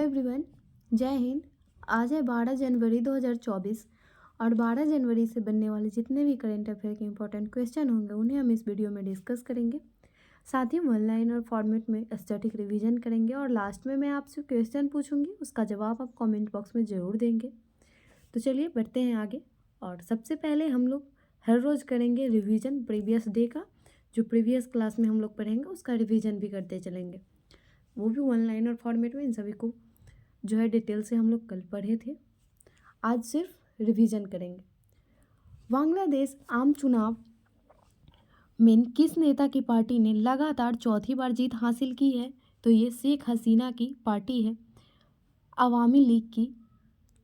Everyone, जय हिंद। आज है 12 जनवरी 2024 और 12 जनवरी से बनने वाले जितने भी करंट अफेयर के इंपॉर्टेंट क्वेश्चन होंगे उन्हें हम इस वीडियो में डिस्कस करेंगे। साथ ही ऑनलाइन और फॉर्मेट में स्टैटिक रिवीजन करेंगे और लास्ट में मैं आपसे क्वेश्चन पूछूंगी, उसका जवाब आप कमेंट बॉक्स में ज़रूर देंगे। तो चलिए बढ़ते हैं आगे। और सबसे पहले हम लोग हर रोज़ करेंगे रिवीजन प्रीवियस डे का। जो प्रीवियस क्लास में हम लोग पढ़ेंगे उसका रिवीजन भी करते चलेंगे, वो भी ऑनलाइन और फॉर्मेट में। इन सभी को जो है डिटेल से हम लोग कल पढ़े थे, आज सिर्फ रिवीजन करेंगे। बांग्लादेश आम चुनाव में किस नेता की पार्टी ने लगातार चौथी बार जीत हासिल की है? तो ये शेख हसीना की पार्टी है। अवामी लीग की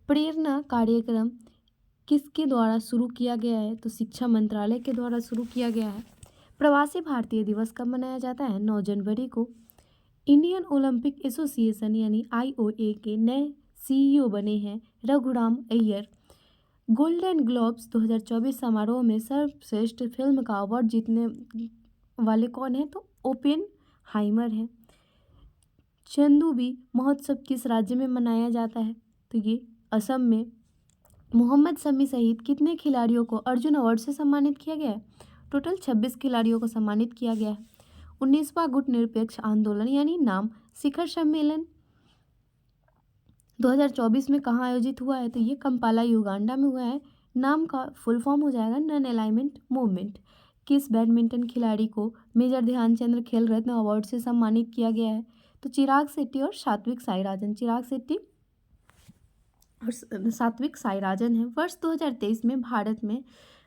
प्रेरणा कार्यक्रम किसके द्वारा शुरू किया गया है? तो शिक्षा मंत्रालय के द्वारा शुरू किया गया है। प्रवासी भारतीय दिवस कब मनाया जाता है? 9 जनवरी को। इंडियन ओलंपिक एसोसिएशन यानी IOA के नए CEO बने हैं रघुराम अय्यर। गोल्डन ग्लोब्स 2024 समारोह में सर्वश्रेष्ठ फिल्म का अवार्ड जीतने वाले कौन है? तो ओपेनहाइमर है। चंदूबी महोत्सव किस राज्य में मनाया जाता है? तो ये असम में। मोहम्मद शमी सहित कितने खिलाड़ियों को अर्जुन अवार्ड से सम्मानित किया गया है? टोटल 26 खिलाड़ियों को सम्मानित किया गया है। 19वां गुट निरपेक्ष आंदोलन यानी नाम शिखर सम्मेलन 2024 में कहाँ आयोजित हुआ है? तो ये कंपाला युगांडा में हुआ है। नाम का फुल फॉर्म हो जाएगा नॉन अलाइनमेंट मूवमेंट। किस बैडमिंटन खिलाड़ी को मेजर ध्यानचंद्र खेल रत्न अवार्ड से सम्मानित किया गया है? तो चिराग शेट्टी और सात्विक साईराजन। चिराग शेट्टी और सात्विक साईराजन है। वर्ष 2023 में भारत में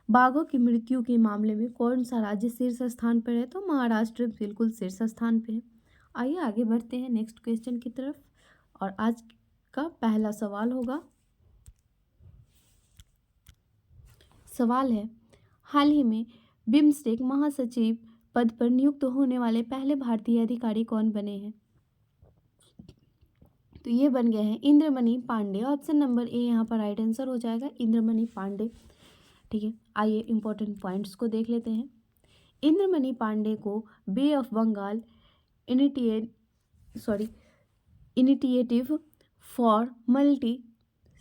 बाघों की मृत्यु के मामले में कौन सा राज्य शीर्ष स्थान पर है? तो महाराष्ट्र बिल्कुल शीर्ष स्थान पे है। आइए आगे बढ़ते हैं नेक्स्ट क्वेश्चन की तरफ। और आज का पहला सवाल होगा, सवाल है हाल ही में बिम्स्टेक महासचिव पद पर नियुक्त होने वाले पहले भारतीय अधिकारी कौन बने हैं? तो ये बन गए हैं Indramani Pandey. Option number A यहाँ पर राइट आंसर हो जाएगा, इंद्रमणि पांडे। ठीक है, आइए इंपॉर्टेंट पॉइंट्स को देख लेते हैं। इंद्रमणि पांडे को Bay of Bengal initiative for multi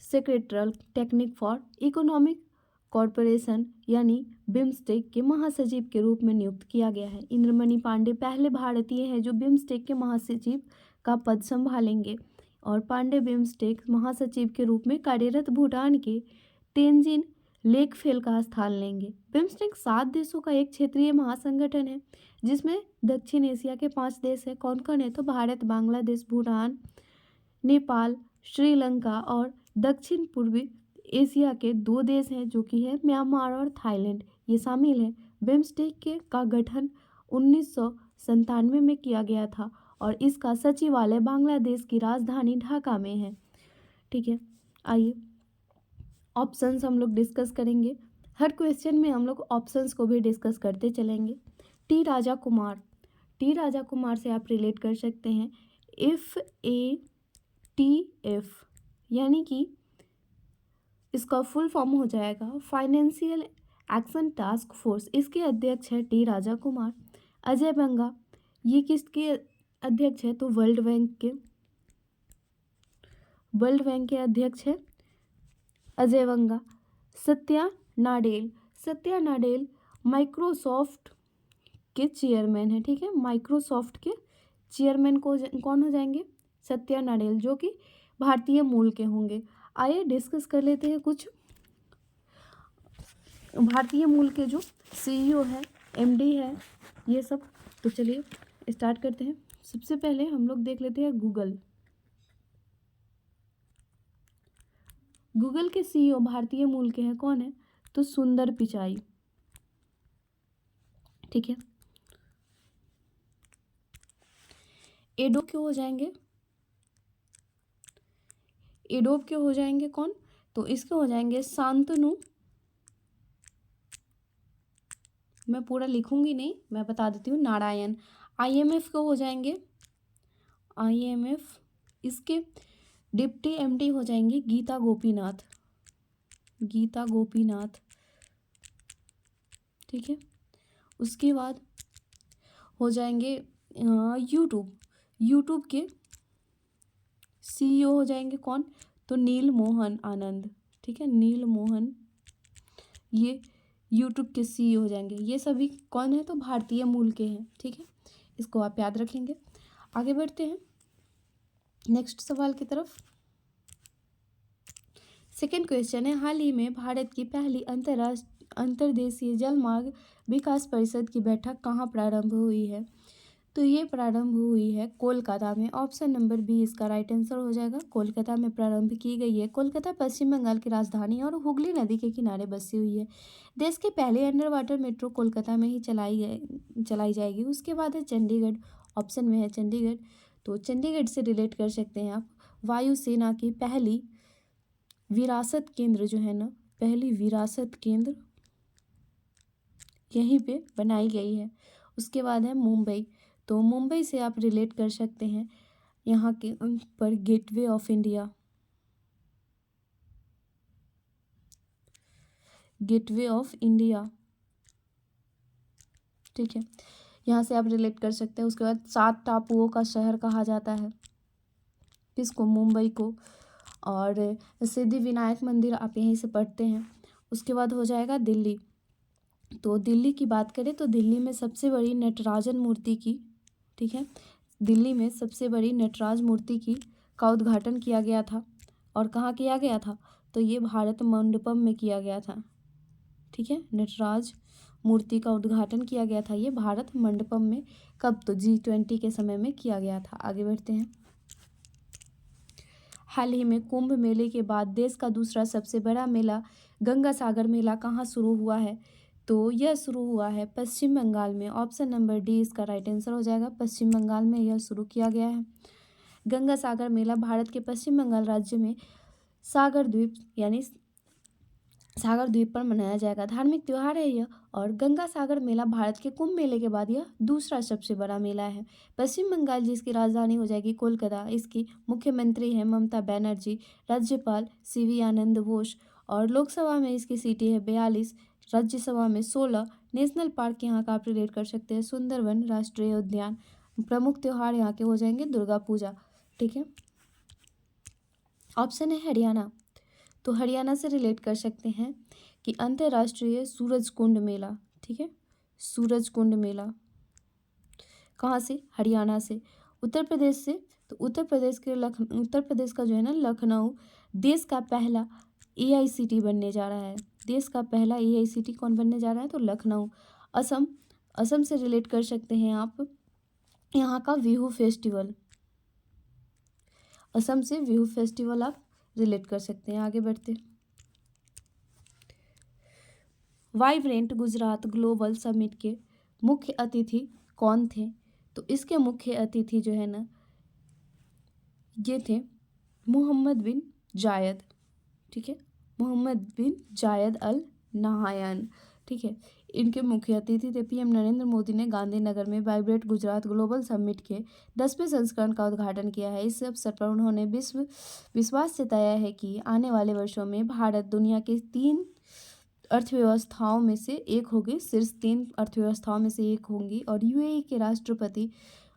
sectoral technique for economic corporation यानी बिम्स्टेक के महासचिव के रूप में नियुक्त किया गया है। इंद्रमणि पांडे पहले भारतीय हैं जो बिम्स्टेक के महासचिव का पद संभालेंगे और पांडे बिम्स्टेक महासचिव के रूप में कार्यरत भूटान के तेंजिन लेकफेल का स्थान लेंगे। बिम्स्टेक 7 देशों का एक क्षेत्रीय महासंगठन है जिसमें दक्षिण एशिया के 5 देश है। कौन कौन है? तो भारत, बांग्लादेश, भूटान, नेपाल, श्रीलंका और दक्षिण पूर्वी एशिया के 2 देश हैं जो कि है म्यांमार और थाईलैंड, ये शामिल है। बिम्स्टेक के का गठन 1997 में किया गया था और इसका सचिवालय बांग्लादेश की राजधानी ढाका में है। ठीक है, आइए ऑप्शंस हम लोग डिस्कस करेंगे। हर क्वेश्चन में हम लोग ऑप्शंस को भी डिस्कस करते चलेंगे। टी राजा कुमार, टी राजा कुमार से आप रिलेट कर सकते हैं FATF यानी कि इसका फुल फॉर्म हो जाएगा फाइनेंशियल एक्शन टास्क फोर्स। इसके अध्यक्ष है टी राजा कुमार। अजय बंगा, ये किसके अध्यक्ष है? तो वर्ल्ड बैंक के अध्यक्ष है अजय बंगा। सत्या नाडेल, सत्या नाडेल माइक्रोसॉफ्ट के चेयरमैन है। ठीक है, माइक्रोसॉफ्ट के चेयरमैन को कौन हो जाएंगे? सत्या नाडेल, जो कि भारतीय मूल के होंगे। आइए डिस्कस कर लेते हैं कुछ भारतीय मूल के जो CEO है, MD है, ये सब। तो चलिए स्टार्ट करते हैं। सबसे पहले हम लोग देख लेते हैं गूगल। गूगल के CEO भारतीय मूल के हैं। कौन है? तो सुंदर पिचाई। ठीक है, एडोब के हो जाएंगे, एडोब के हो जाएंगे कौन? तो इसके हो जाएंगे शांतनु। मैं पूरा लिखूंगी नहीं, मैं बता देती हूँ, नारायण। IMF के हो जाएंगे IMF, इसके डिप्टी MD हो जाएंगे गीता गोपीनाथ, गीता गोपीनाथ। ठीक है, उसके बाद हो जाएंगे यूट्यूब, यूट्यूब के CEO हो जाएंगे कौन, तो नील मोहन आनंद, ठीक है, नील मोहन, ये यूट्यूब के CEO हो जाएंगे। ये सभी कौन है, तो भारतीय मूल के हैं, ठीक है, इसको आप याद रखेंगे। आगे बढ़ते हैं नेक्स्ट सवाल की तरफ। सेकेंड क्वेश्चन है, हाल ही में भारत की पहली अंतर्देशीय जलमार्ग विकास परिषद की बैठक कहाँ प्रारंभ हुई है, तो ये प्रारंभ हुई है कोलकाता में। ऑप्शन नंबर बी इसका राइट आंसर हो जाएगा, कोलकाता में प्रारंभ की गई है। कोलकाता पश्चिम बंगाल की राजधानी और हुगली नदी के किनारे बसी हुई है। देश के पहले अंडर वाटर मेट्रो कोलकाता में ही चलाई जाएगी। उसके बाद है चंडीगढ़, ऑप्शन में है चंडीगढ़, तो चंडीगढ़ से रिलेट कर सकते हैं आप। वायुसेना की पहली विरासत केंद्र जो है ना, पहली विरासत केंद्र यहीं पे बनाई गई है। उसके बाद है मुंबई, तो मुंबई से आप रिलेट कर सकते हैं यहाँ के पर gateway of India, gateway of India, ठीक है, यहाँ से आप रिलेट कर सकते हैं। उसके बाद 7 टापुओं का शहर कहा जाता है किसको, मुंबई को। और सिद्धि विनायक मंदिर आप यहीं से पढ़ते हैं। उसके बाद हो जाएगा दिल्ली, तो दिल्ली की बात करें तो दिल्ली में सबसे बड़ी नटराजन मूर्ति की, ठीक है, दिल्ली में सबसे बड़ी नटराज मूर्ति की का उद्घाटन किया गया था। और कहाँ किया गया था, तो ये भारत मंडपम में किया गया था, ठीक है, नटराज मूर्ति का उद्घाटन किया गया था ये भारत मंडपम में। कब, तो G20 के समय में किया गया था। आगे बढ़ते हैं। हाल ही में कुंभ मेले के बाद देश का दूसरा सबसे बड़ा मेला गंगा सागर मेला कहाँ शुरू हुआ है, तो यह शुरू हुआ है पश्चिम बंगाल में। ऑप्शन नंबर डी इसका राइट आंसर हो जाएगा, पश्चिम बंगाल में यह शुरू किया गया है। गंगा सागर मेला भारत के पश्चिम बंगाल राज्य में सागर द्वीप यानी सागर द्वीप पर मनाया जाएगा। धार्मिक त्यौहार है यह, और गंगा सागर मेला भारत के कुंभ मेले के बाद यह दूसरा सबसे बड़ा मेला है। पश्चिम बंगाल जिसकी राजधानी हो जाएगी कोलकाता, इसकी मुख्यमंत्री है ममता बनर्जी, राज्यपाल CV आनंद बोस, और लोकसभा में इसकी सीटें है 42, राज्यसभा में 16। नेशनल पार्क यहाँ का आप रिलेट कर सकते हैं सुंदरवन राष्ट्रीय उद्यान। प्रमुख त्यौहार यहाँ के हो जाएंगे दुर्गा पूजा, ठीक है। ऑप्शन है हरियाणा, तो हरियाणा से रिलेट कर सकते हैं कि अंतर्राष्ट्रीय सूरज कुंड मेला, ठीक है, सूरज कुंड मेला कहाँ से, हरियाणा से। उत्तर प्रदेश से, तो उत्तर प्रदेश का जो है ना लखनऊ देश का पहला AICT बनने जा रहा है। देश का पहला AICT कौन बनने जा रहा है, तो लखनऊ। असम से रिलेट कर सकते हैं आप यहाँ का बिहू फेस्टिवल, असम से बिहू फेस्टिवल आप रिलेट कर सकते हैं। आगे बढ़ते, वाइब्रेंट गुजरात ग्लोबल समिट के मुख्य अतिथि कौन थे, तो इसके मुख्य अतिथि जो है ना ये थे मोहम्मद बिन जायद, ठीक है, मोहम्मद बिन जायद अल नहायान, ठीक है, इनके मुख्य अतिथि थे। PM नरेंद्र मोदी ने गांधीनगर में वाइब्रेंट गुजरात ग्लोबल समिट के 10वें संस्करण का उद्घाटन किया है। इस अवसर पर उन्होंने विश्वास जताया है कि आने वाले वर्षों में भारत दुनिया के 3 अर्थव्यवस्थाओं में से एक होगी, शीर्ष 3 अर्थव्यवस्थाओं में से एक होंगी। और UAE के राष्ट्रपति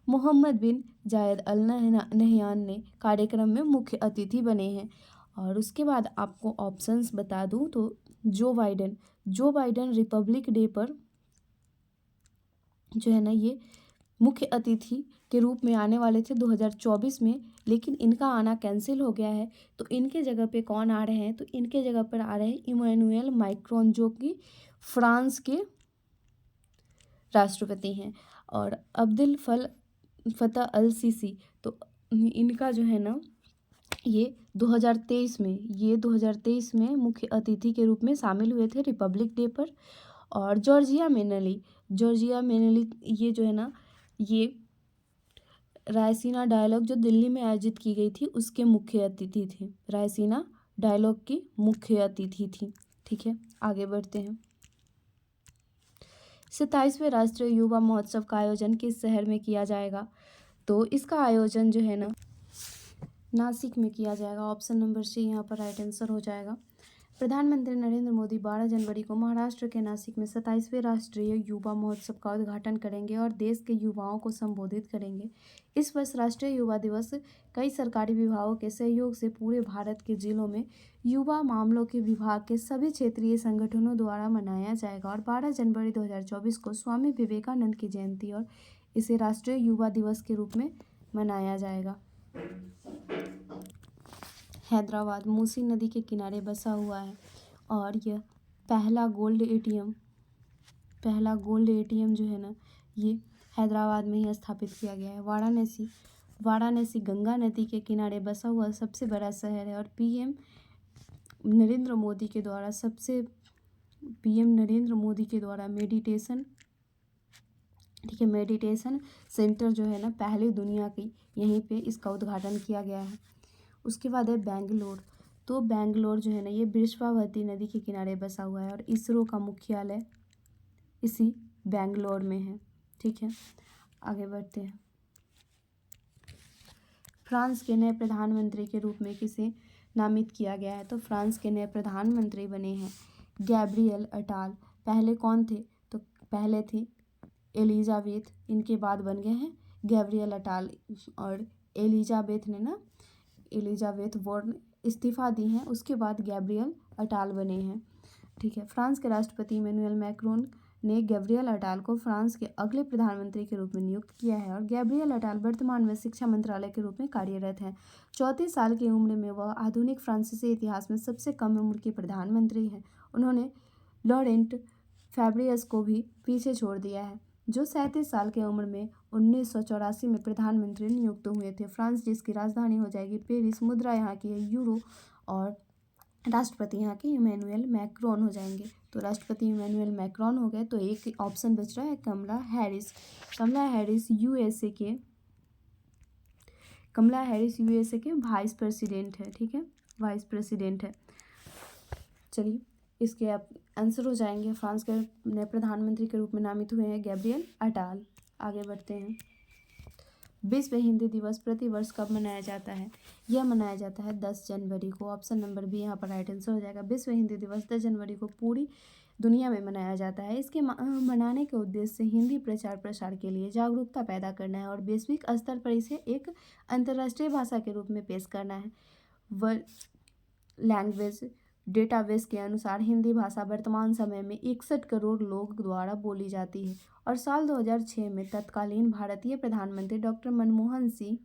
मोहम्मद बिन जायद अल नहयान ने कार्यक्रम में मुख्य अतिथि बने हैं। और उसके बाद आपको ऑप्शंस बता दूं तो जो बाइडेन रिपब्लिक डे पर जो है ना ये मुख्य अतिथि के रूप में आने वाले थे 2024 में, लेकिन इनका आना कैंसिल हो गया है। तो इनके जगह पे कौन आ रहे हैं, तो इनके जगह पर आ रहे हैं इमैनुअल मैक्रोन, जो कि फ्रांस के राष्ट्रपति हैं, और अब्दुल फतह अल सीसी, तो इनका जो है ना ये 2023 में मुख्य अतिथि के रूप में शामिल हुए थे रिपब्लिक डे पर। और जॉर्जिया मेनली ये जो है ना ये रायसीना डायलॉग जो दिल्ली में आयोजित की गई थी उसके मुख्य अतिथि थे, रायसीना डायलॉग की मुख्य अतिथि थी, ठीक है। आगे बढ़ते हैं। 27वें राष्ट्रीय युवा महोत्सव का आयोजन किस शहर में किया जाएगा, तो इसका आयोजन जो है ना नासिक में किया जाएगा। ऑप्शन नंबर C यहाँ पर राइट आंसर हो जाएगा। प्रधानमंत्री नरेंद्र मोदी 12 जनवरी को महाराष्ट्र के नासिक में 27वें राष्ट्रीय युवा महोत्सव का उद्घाटन करेंगे और देश के युवाओं को संबोधित करेंगे। इस वर्ष राष्ट्रीय युवा दिवस कई सरकारी विभागों के सहयोग से पूरे भारत के जिलों में युवा मामलों के विभाग के सभी क्षेत्रीय संगठनों द्वारा मनाया जाएगा और 12 जनवरी 2024 को स्वामी विवेकानंद की जयंती और इसे राष्ट्रीय युवा दिवस के रूप में मनाया जाएगा। हैदराबाद मूसी नदी के किनारे बसा हुआ है और यह पहला गोल्ड एटीएम जो है ना, ये हैदराबाद में ही स्थापित किया गया है। वाराणसी गंगा नदी के किनारे बसा हुआ सबसे बड़ा शहर है और पीएम नरेंद्र मोदी के द्वारा मेडिटेशन सेंटर जो है ना, पहले दुनिया की यहीं पे इसका उद्घाटन किया गया है। उसके बाद है बेंगलोर। तो बेंगलोर जो है ना, ये वृषभावती नदी के किनारे बसा हुआ है और इसरो का मुख्यालय इसी बेंगलोर में है। ठीक है, आगे बढ़ते हैं। फ्रांस के नए प्रधानमंत्री के रूप में किसे नामित किया गया है? तो फ्रांस के नए प्रधानमंत्री बने हैं गैब्रियल अटाल। पहले कौन थे? तो पहले थी एलिजाबेथ, इनके बाद बन गए हैं गैब्रियल अटाल। और एलिजाबेथ बोर्न इस्तीफा दी हैं, उसके बाद गैब्रियल अटाल बने हैं। ठीक है, फ्रांस के राष्ट्रपति इमैनुअल मैक्रोन ने गैब्रियल अटाल को फ्रांस के अगले प्रधानमंत्री के रूप में नियुक्त किया है और गैब्रियल अटाल वर्तमान में शिक्षा मंत्रालय के रूप में कार्यरत हैं। 34 साल की उम्र में वह आधुनिक फ्रांसीसी इतिहास में सबसे कम उम्र के प्रधानमंत्री हैं। उन्होंने लॉरेंट फैब्रियस को भी पीछे छोड़ दिया है, जो 37 साल की उम्र में 1984 में प्रधानमंत्री नियुक्त हुए थे। फ्रांस जिसकी राजधानी हो जाएगी पेरिस, मुद्रा यहाँ की है यूरो और राष्ट्रपति यहाँ के इमैनुअल मैक्रोन हो जाएंगे। तो राष्ट्रपति इमैनुअल मैक्रोन हो गए। तो एक ऑप्शन बच रहा है कमला हैरिस यूएसए के वाइस प्रेसिडेंट है। ठीक है, वाइस प्रेसिडेंट है। चलिए, इसके आप आंसर हो जाएंगे। फ्रांस के नए प्रधानमंत्री के रूप में नामित हुए हैं गैब्रियल अटाल। आगे बढ़ते हैं। विश्व हिंदी दिवस प्रतिवर्ष कब मनाया जाता है? यह मनाया जाता है 10 जनवरी को। ऑप्शन नंबर बी यहाँ पर राइट आंसर हो जाएगा। विश्व हिंदी दिवस 10 जनवरी को पूरी दुनिया में मनाया जाता है। इसके मनाने के उद्देश्य से हिंदी प्रचार प्रसार के लिए जागरूकता पैदा करना है और वैश्विक स्तर पर इसे एक अंतर्राष्ट्रीय भाषा के रूप में पेश करना है। लैंग्वेज डेटाबेस के अनुसार हिंदी भाषा वर्तमान समय में 61 करोड़ लोग द्वारा बोली जाती है और साल 2006 में तत्कालीन भारतीय प्रधानमंत्री डॉक्टर मनमोहन सिंह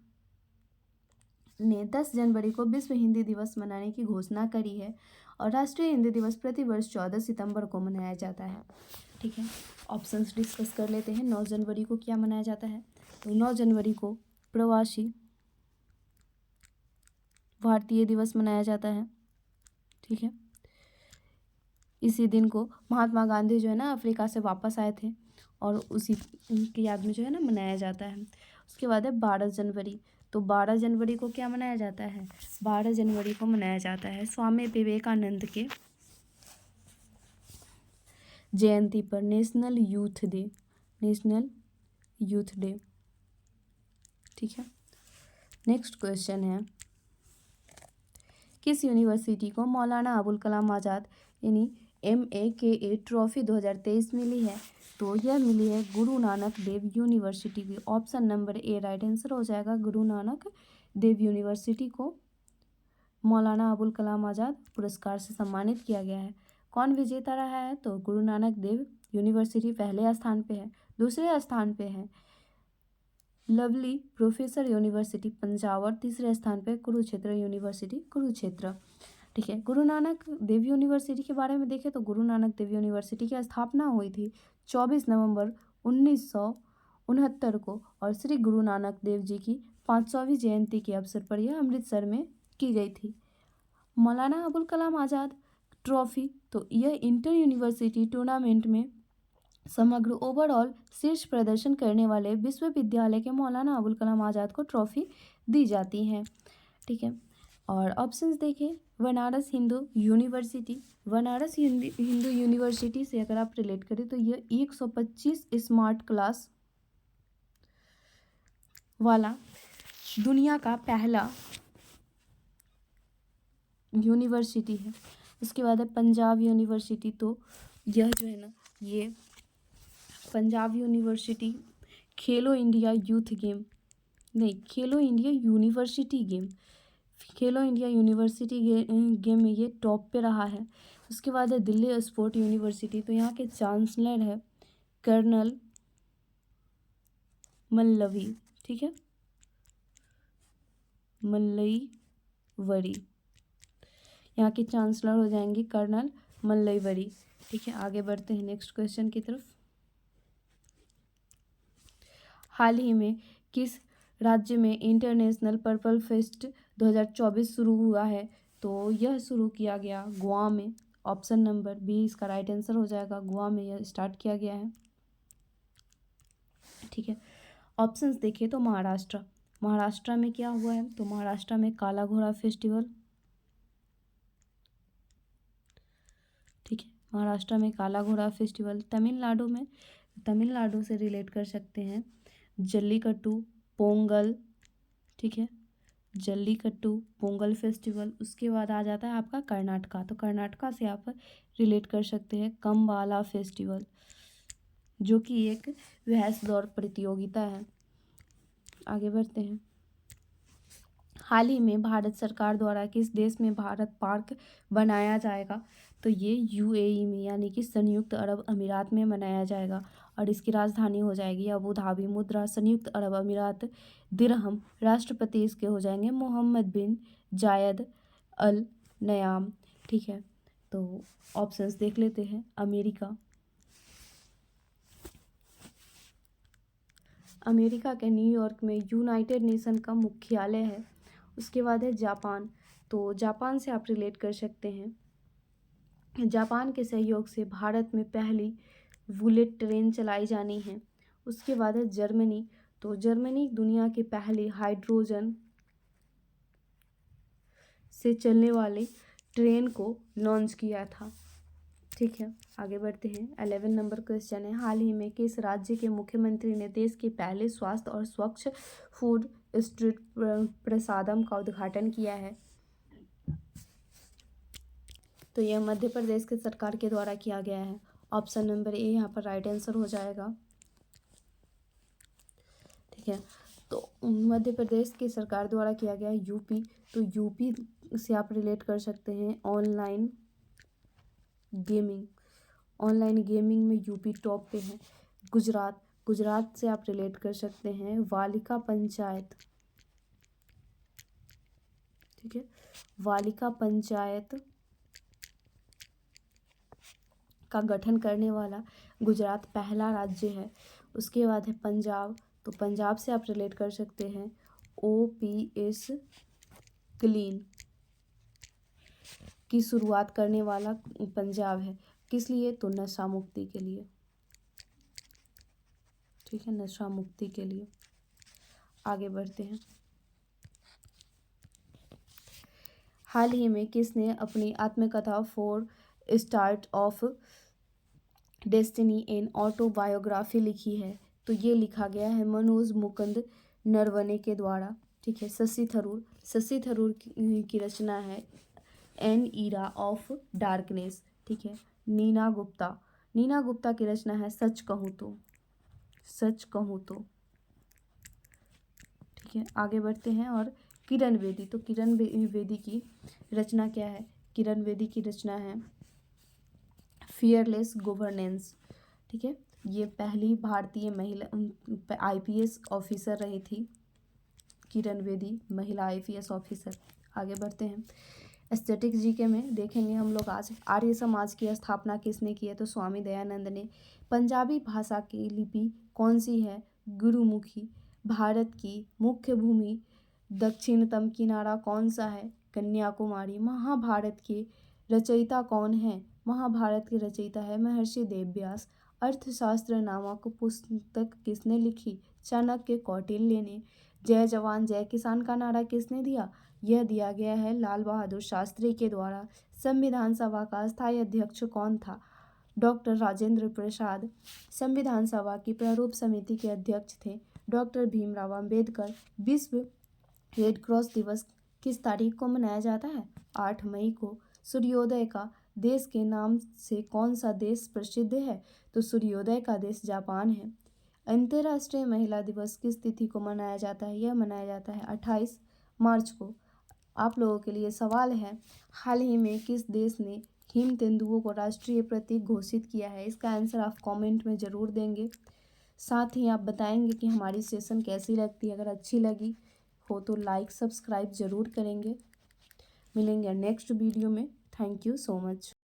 ने 10 जनवरी को विश्व हिंदी दिवस मनाने की घोषणा करी है और राष्ट्रीय हिंदी दिवस प्रतिवर्ष 14 सितंबर को मनाया जाता है। ठीक है, ऑप्शंस डिस्कस कर लेते हैं। 9 जनवरी को क्या मनाया जाता है? तो 9 जनवरी को प्रवासी भारतीय दिवस मनाया जाता है। ठीक है, इसी दिन को महात्मा गांधी जो है ना अफ्रीका से वापस आए थे और उसी की याद में जो है ना मनाया जाता है। उसके बाद है 12 जनवरी। तो 12 जनवरी को क्या मनाया जाता है? 12 जनवरी को मनाया जाता है स्वामी विवेकानंद के जयंती पर नेशनल यूथ डे। ठीक है, नेक्स्ट क्वेश्चन है, किस यूनिवर्सिटी को मौलाना अबुल कलाम आज़ाद यानी MAKA ट्रॉफी 2023 मिली है? तो यह मिली है गुरु नानक देव यूनिवर्सिटी की। ऑप्शन नंबर ए राइट आंसर हो जाएगा। गुरु नानक देव यूनिवर्सिटी को मौलाना अबुल कलाम आज़ाद पुरस्कार से सम्मानित किया गया है। कौन विजेता रहा है? तो गुरु नानक देव यूनिवर्सिटी पहले स्थान पे है। दूसरे स्थान पे है लवली प्रोफेसर यूनिवर्सिटी पंजाब और तीसरे स्थान पे कुरुक्षेत्र यूनिवर्सिटी कुरुक्षेत्र। ठीक है, गुरु नानक देव यूनिवर्सिटी के बारे में देखें तो गुरु नानक देव यूनिवर्सिटी की स्थापना हुई थी 24 नवंबर 1969 को और श्री गुरु नानक देव जी की 500वीं जयंती के अवसर पर यह अमृतसर में की गई थी। मौलाना अबुल कलाम आज़ाद ट्रॉफी, तो यह इंटर यूनिवर्सिटी टूर्नामेंट में समग्र ओवरऑल शीर्ष प्रदर्शन करने वाले विश्वविद्यालय के मौलाना अबुल कलाम आज़ाद को ट्रॉफी दी जाती है। ठीक है, और ऑप्शंस देखें, बनारस हिंदू यूनिवर्सिटी से अगर आप रिलेट करें तो यह 125 स्मार्ट क्लास वाला दुनिया का पहला यूनिवर्सिटी है। उसके बाद है पंजाब यूनिवर्सिटी, तो यह जो है ना ये पंजाब यूनिवर्सिटी खेलो इंडिया यूथ गेम, नहीं खेलो इंडिया यूनिवर्सिटी गेम, खेलो इंडिया यूनिवर्सिटी गेम में ये टॉप पे रहा है। उसके बाद है दिल्ली स्पोर्ट यूनिवर्सिटी, तो यहाँ के चांसलर है कर्नल मल्लवी, ठीक है, मल्लईवरी, यहाँ के चांसलर हो जाएंगे कर्नल मल्लईवरी, ठीक है। आगे बढ़ते हैं नेक्स्ट क्वेश्चन की तरफ। हाल ही में किस राज्य में इंटरनेशनल पर्पल फेस्ट 2024 शुरू हुआ है? तो यह शुरू किया गया गोवा में। ऑप्शन नंबर बी इसका राइट आंसर हो जाएगा, गोवा में यह स्टार्ट किया गया है, ठीक है। ऑप्शंस देखिए तो महाराष्ट्र में क्या हुआ है? तो महाराष्ट्र में काला घोड़ा फेस्टिवल, ठीक है, महाराष्ट्र में काला घोड़ा फेस्टिवल। तमिलनाडु से रिलेट कर सकते हैं जल्लीकट्टू पोंगल, ठीक है, जल्लीकट्टू पोंगल फेस्टिवल। उसके बाद आ जाता है आपका कर्नाटका, तो कर्नाटका से आप रिलेट कर सकते हैं कम्बाला फेस्टिवल, जो कि एक भैंस दौड़ प्रतियोगिता है। आगे बढ़ते हैं। हाल ही में भारत सरकार द्वारा किस देश में भारत पार्क बनाया जाएगा? तो ये यूएई में यानी कि संयुक्त अरब अमीरात में बनाया जाएगा और इसकी राजधानी हो जाएगी अबू धाबी। मुद्रा संयुक्त अरब अमीरात दिरहम। राष्ट्रपति इसके हो जाएंगे मोहम्मद बिन जायद अल नयाम, ठीक है। तो ऑप्शंस देख लेते हैं। अमेरिका के न्यूयॉर्क में यूनाइटेड नेशन का मुख्यालय है। उसके बाद है जापान, तो जापान से आप रिलेट कर सकते हैं जापान के सहयोग से भारत में पहली बुलेट ट्रेन चलाई जानी है। उसके बाद है जर्मनी, तो जर्मनी दुनिया के पहले हाइड्रोजन से चलने वाली ट्रेन को लॉन्च किया था, ठीक है। आगे बढ़ते हैं। 11 नंबर क्वेश्चन है, हाल ही में किस राज्य के मुख्यमंत्री ने देश के पहले स्वास्थ्य और स्वच्छ फूड स्ट्रीट प्रसादम का उद्घाटन किया है? तो यह मध्य प्रदेश के सरकार के द्वारा किया गया है। ऑप्शन नंबर ए यहाँ पर राइट आंसर हो जाएगा, ठीक है। तो मध्य प्रदेश की सरकार द्वारा किया गया यूपी, तो यूपी से आप रिलेट कर सकते हैं ऑनलाइन गेमिंग में यूपी टॉप पे है। गुजरात से आप रिलेट कर सकते हैं वालिका पंचायत, ठीक है, वालिका पंचायत का गठन करने वाला गुजरात पहला राज्य है। उसके बाद है पंजाब, तो पंजाब से आप रिलेट कर सकते हैं OPS क्लीन की शुरुआत करने वाला पंजाब है। किस लिए? तो नशा मुक्ति के लिए, ठीक है, नशा मुक्ति के लिए। आगे बढ़ते हैं। हाल ही में किसने अपनी आत्मकथा for start of destiny an autobiography लिखी है? तो ये लिखा गया है मनोज मुकुंद नरवणे के द्वारा, ठीक है। शशि थरूर की रचना है एन ईरा ऑफ डार्कनेस, ठीक है। नीना गुप्ता की रचना है सच कहूँ तो, ठीक है। आगे बढ़ते हैं। और किरण बेदी, तो किरण बेदी की रचना क्या है? किरण बेदी की रचना है फियरलेस गवर्नेंस, ठीक है। ये पहली भारतीय महिला IPS ऑफिसर रही थी किरण बेदी, महिला IPS ऑफिसर। आगे बढ़ते हैं। एस्थेटिक्स जीके में देखेंगे हम लोग आज आर्य समाज की स्थापना किसने की है? तो स्वामी दयानंद ने। पंजाबी भाषा की लिपि कौन सी है? गुरुमुखी। भारत की मुख्य भूमि दक्षिणतम किनारा कौन सा है? कन्याकुमारी। महाभारत के रचयिता कौन है? महाभारत के रचयिता है महर्षि वेदव्यास। अर्थशास्त्र नामक पुस्तक किसने लिखी? चाणक्य कौटिल्य ने। जय जवान जय किसान का नारा किसने दिया? यह दिया गया है लाल बहादुर शास्त्री के द्वारा। संविधान सभा का स्थायी अध्यक्ष कौन था? डॉक्टर राजेंद्र प्रसाद। संविधान सभा की प्रारूप समिति के अध्यक्ष थे डॉक्टर भीमराव अंबेडकर। विश्व रेड क्रॉस दिवस किस तारीख को मनाया जाता है? 8 मई को। सूर्योदय का देश के नाम से कौन सा देश प्रसिद्ध है? तो सूर्योदय का देश जापान है। अंतर्राष्ट्रीय महिला दिवस किस तिथि को मनाया जाता है? यह मनाया जाता है 28 मार्च को। आप लोगों के लिए सवाल है, हाल ही में किस देश ने हिम तेंदुओं को राष्ट्रीय प्रतीक घोषित किया है? इसका आंसर आप कमेंट में ज़रूर देंगे। साथ ही आप बताएंगे कि हमारी सेशन कैसी लगती है। अगर अच्छी लगी हो तो लाइक सब्सक्राइब ज़रूर करेंगे। मिलेंगे नेक्स्ट वीडियो में। Thank you so much.